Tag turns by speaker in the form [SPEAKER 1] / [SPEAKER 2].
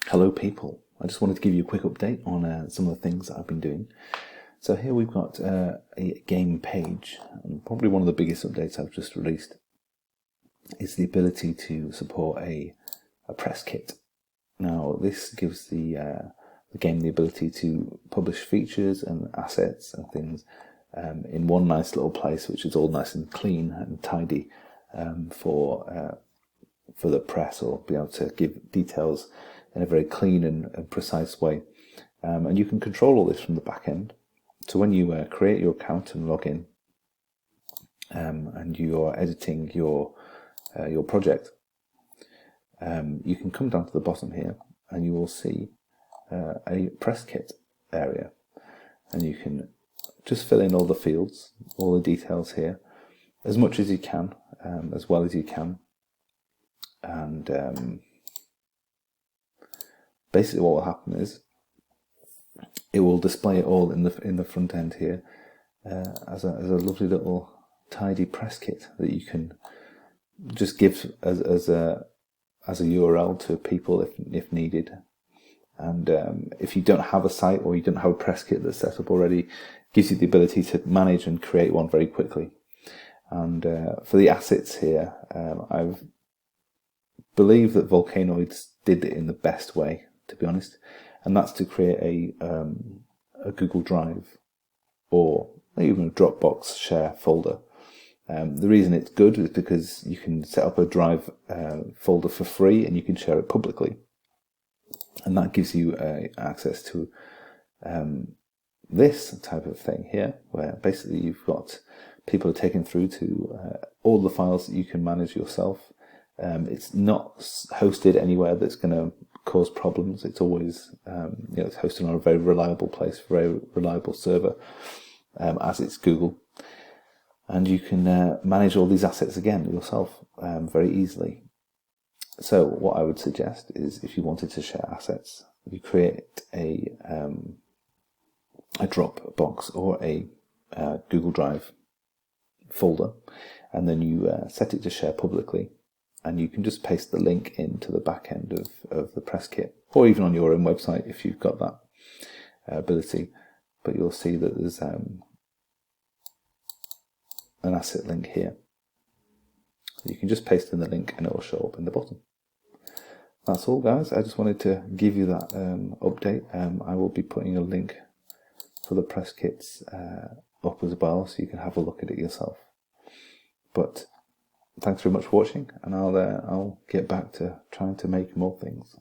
[SPEAKER 1] Hello people, I just wanted to give you a quick update on some of the things that I've been doing. So here we've got a game page, and probably one of the biggest updates I've just released is the ability to support a press kit. Now this gives the game the ability to publish features and assets and things in one nice little place, which is all nice and clean and tidy for the press, or be able to give details in a very clean and precise way. And you can control all this from the back end. So when you create your account and log in, and you are editing your project, you can come down to the bottom here and you will see a press kit area, and you can just fill in all the fields, all the details here, as much as you can, as well as you can. And basically what will happen is it will display it all in the front end here as a lovely little tidy press kit that you can just give as a URL to people if needed. And if you don't have a site or you don't have a press kit that's set up already, it gives you the ability to manage and create one very quickly. And for the assets here, I believe that Volcanoids did it in the best way, to be honest, and that's to create a Google Drive or even a Dropbox share folder. The reason it's good is because you can set up a Drive folder for free and you can share it publicly, and that gives you access to this type of thing here, where basically you've got people are taken through to all the files that you can manage yourself. It's not hosted anywhere that's going to cause problems. It's always it's hosted on a very reliable place, very reliable server, as it's Google. And you can manage all these assets again yourself very easily. So what I would suggest is, if you wanted to share assets, you create a Dropbox or a Google Drive folder, and then you set it to share publicly. And you can just paste the link into the back end of the press kit, or even on your own website if you've got that ability. But you'll see that there's an asset link here. You can just paste in the link and it will show up in the bottom. That's all, guys. I just wanted to give you that update. I will be putting a link for the press kits up as well, so you can have a look at it yourself. But thanks very much for watching, and I'll get back to trying to make more things.